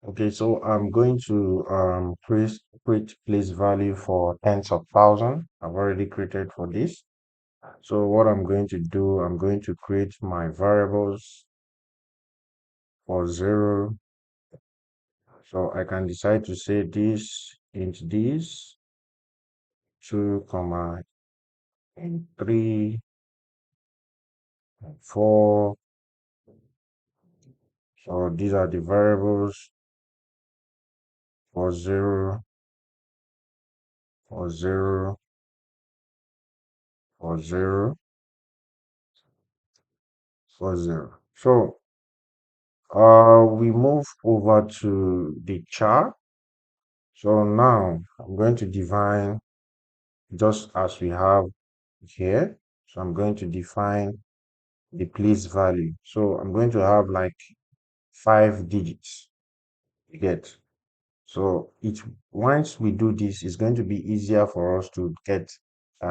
Okay, so I'm going to create place value for tens of thousand. I've already created for this. So what I'm going to do, I'm going to create my variables for 0. So I can decide to say this int this 2 comma 3 4. So these are the variables for 0 for 0 for 0 for 0. So we move over to the chart. So now I'm going to define just as we have here. So I'm going to define the place value. So I'm going to have like 5 digits. You get. So once we do this, it's going to be easier for us to get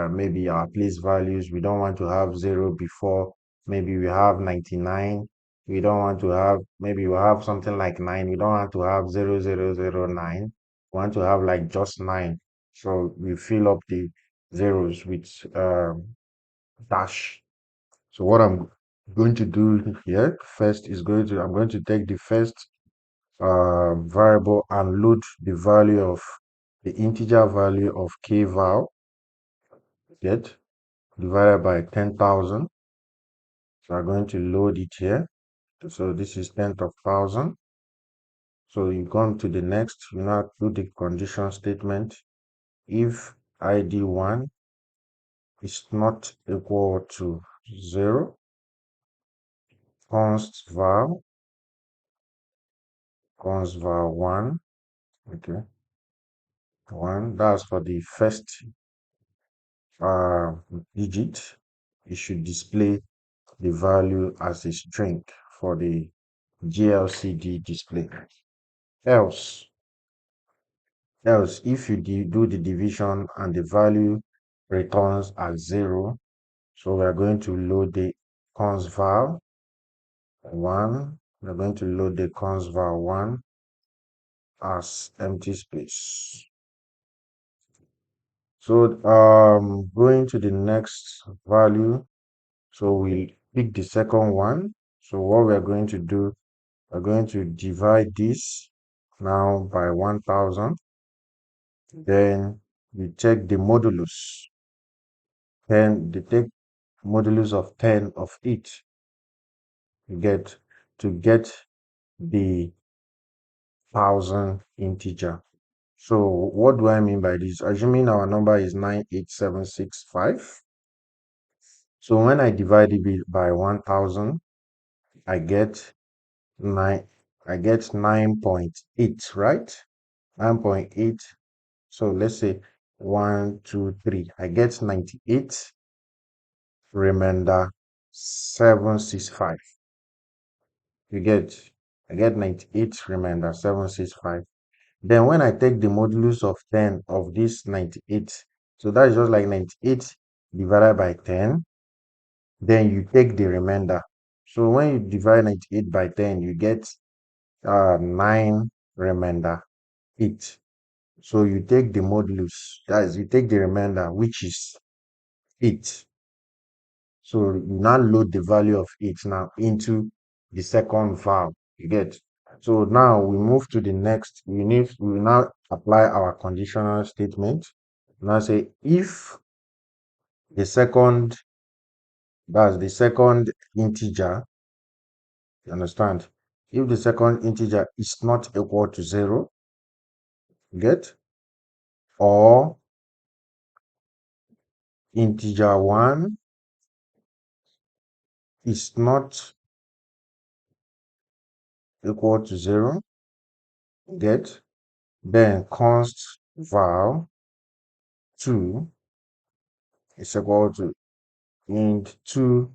maybe our place values. We don't want to have 0 before. Maybe we have 99. We don't want to have, maybe we have something like 9. We don't want to have 0009. We want to have like just 9. So we fill up the zeros with dash. So what I'm going to do here first is I'm going to take the first variable and load the value of the integer value of kval get divided by 10,000. So I'm going to load it here. So this is 10th of 1,000. So you come to the next, you now do the condition statement. If id1 is not equal to 0, const var 1, okay, 1, that's for the first digit. You should display the value as a string for the GLCD display. Else, if you do the division and the value returns as 0, so we are going to load the const var 1. We're going to load the const var 1 as empty space. So going to the next value, so we pick the second one. So what we're going to do, we're going to divide this now by 1,000. Then we check the modulus. Then they take modulus of 10 of each. You get to get the 1,000 integer. So what do I mean by this? Assuming our number is 98765. So when I divide it by 1,000, I get 9.8, right? 9.8. So let's say 1, 2, 3. I get 98 remainder 765. You get, I get 98 remainder 765. Then when I take the modulus of 10 of this 98, so that is just like 98 divided by 10. Then you take the remainder. So when you divide 98 by 10, you get 9 remainder 8. So you take the modulus, that is, you take the remainder, which is 8. So you now load the value of 8 now into the second var. You get. So now we move to the next. We now apply our conditional statement. Now say if the second, that's the second integer, you understand? If the second integer is not equal to 0, get, or integer 1 is not equal to 0, get, then const var 2 is equal to int 2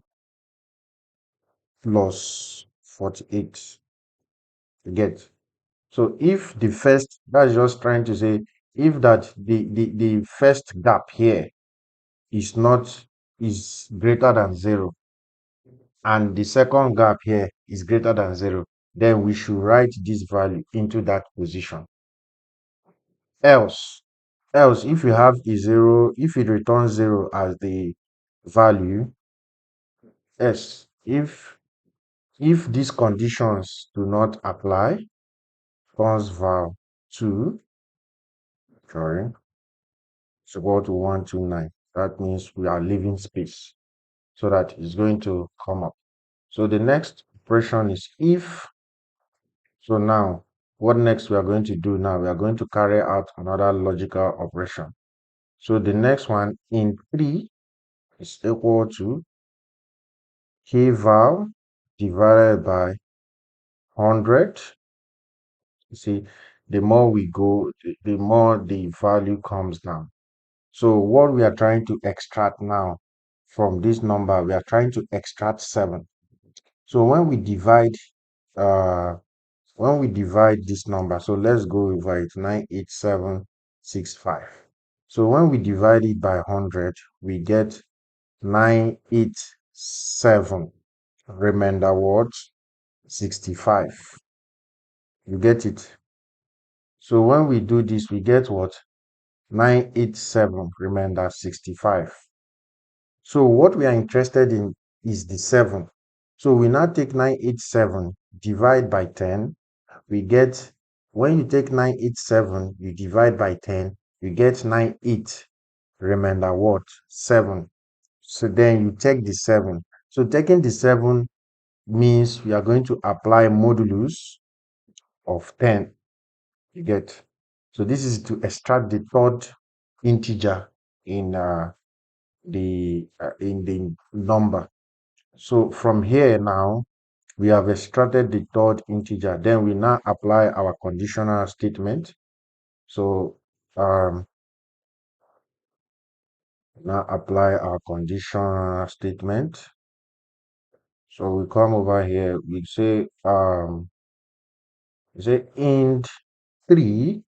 plus 48. You get. So if the first, that's just trying to say, if that the first gap here is greater than 0, and the second gap here is greater than 0, then we should write this value into that position. Else if you have a 0, if it returns 0 as the value, yes, if these conditions do not apply, cons val 2, sorry, is equal to 129. That means we are leaving space, so that it's going to come up. So the next operation is if. So now, what next we are going to do now? We are going to carry out another logical operation. So the next one in 3 is equal to k val divided by 100. You see, the more we go, the more the value comes down. So what we are trying to extract now from this number, we are trying to extract 7. So when we divide this number, so let's go over it, 98765. So when we divide it by 100, we get 987, remainder what? 65. You get it? So when we do this, we get what? 987, remainder 65. So what we are interested in is the 7. So we now take 987, divide by 10. We get, when you take 987, you divide by 10, you get 98, remainder what? 7. So then you take the 7. So taking the 7 means we are going to apply modulus of 10. You get? So this is to extract the third integer in the number. So from here now, we have extracted the third integer. Then we now apply our conditional statement. So now apply our conditional statement. So we come over here, we say int 3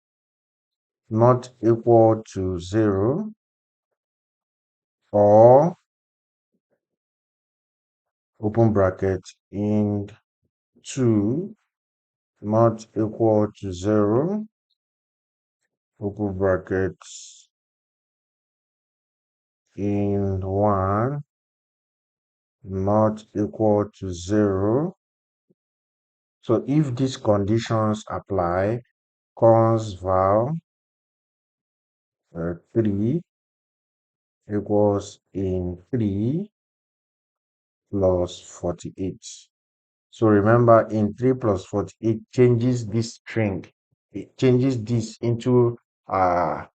not equal to 0, or open bracket int 2 not equal to 0, open brackets int 1 not equal to 0. So if these conditions apply, cons val 3 equals int 3 plus 48. So remember, int 3 plus 48 changes this string. It changes this into a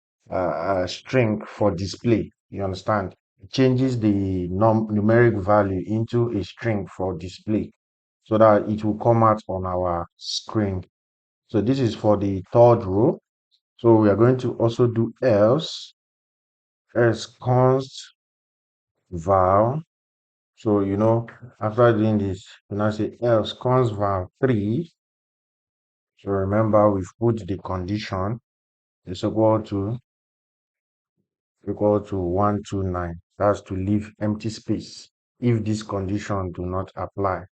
string for display. You understand? It changes the numeric value into a string for display, so that it will come out on our screen. So this is for the third row. So we are going to also do else const val. So after doing this, we now say else const val 3. So remember, we've put the condition is equal to 129. That's to leave empty space if this condition do not apply.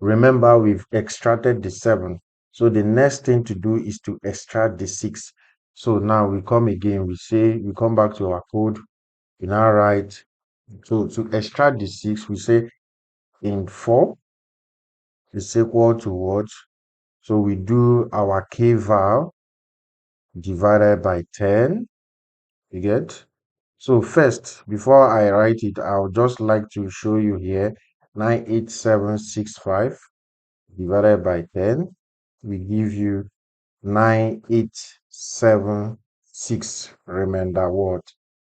Remember, we've extracted the 7. So the next thing to do is to extract the 6. So now we come again, we come back to our code, we now write, so to extract the 6, we say int 4 is equal to what? So we do our k val divided by 10. You get? So first, before I write it, I would just like to show you here 98765 divided by 10 we give you 9876, remainder what?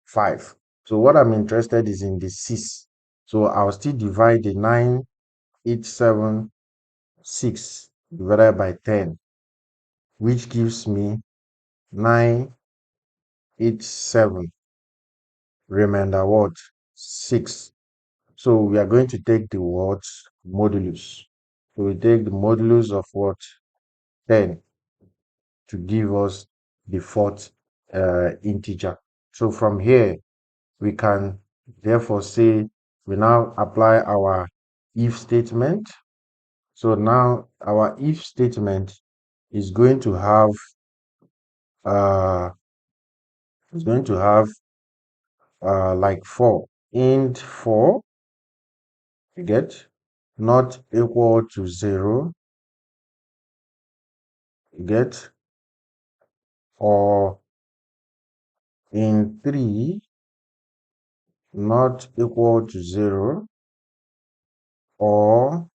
5. So what I'm interested is in the 6. So I'll still divide the 9876 divided by 10, which gives me 987, remainder what? 6. So we are going to take the words modulus. So we take the modulus of what? 10 to give us the fourth integer. So from here, we can therefore say we now apply our if statement. So now our if statement is going to have uh like 4 int 4, you get, not equal to 0, you get, or in 3 not equal to 0, or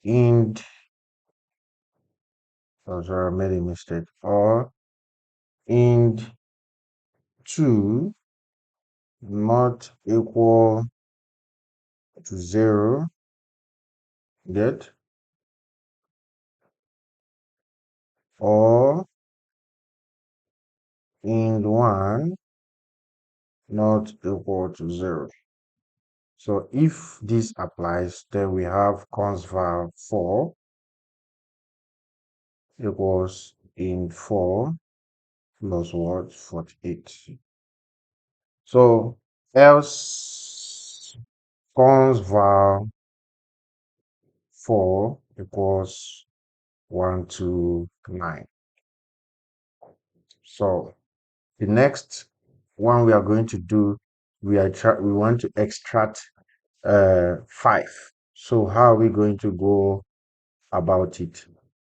int, oh sorry, I made a mistake, or int 2 not equal to 0, get, or int 1 not equal to 0. So if this applies, then we have const val 4 equals int 4 plus what? 48. So else const val 4 equals 129. So the next one we are going to do, we want to extract 5. So how are we going to go about it?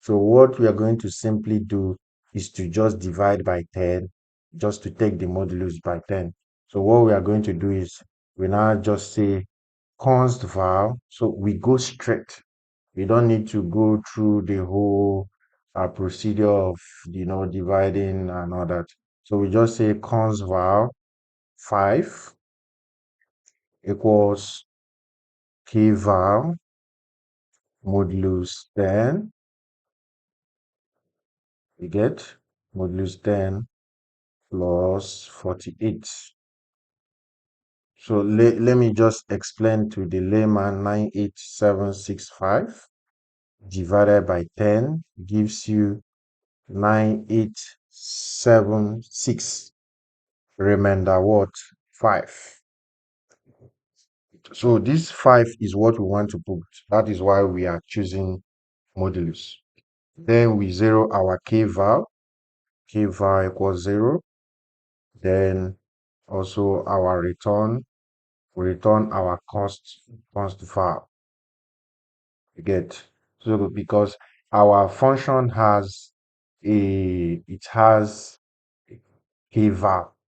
So what we are going to simply do is to just divide by 10, just to take the modulus by 10. So what we are going to do is we now just say const val. So we go straight. We don't need to go through the whole procedure of dividing and all that. So we just say const val 5 equals kval modulus 10. You get modulus 10 plus 48. So let me just explain to the layman. 98765 divided by 10 gives you 9876. Remainder what? 5. So this 5 is what we want to put. That is why we are choosing modulus. Then we zero our kval. Kval equals 0. Then also our return. We return our const val. You get, so because our function has kval.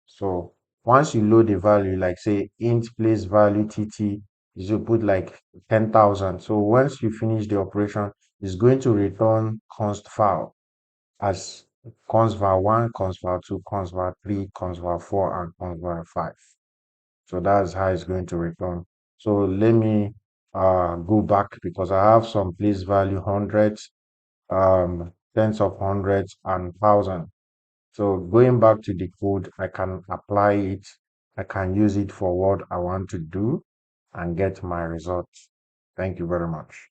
So once you load the value, like say int place value tt, you put like 10,000. So once you finish the operation, it's going to return const val as const val 1, const val 2, const val 3, const val 4, and const val 5. So that's how it's going to return. So let me go back, because I have some place value hundreds, tens of hundreds, and thousand. So going back to the code, I can apply it. I can use it for what I want to do and get my results. Thank you very much.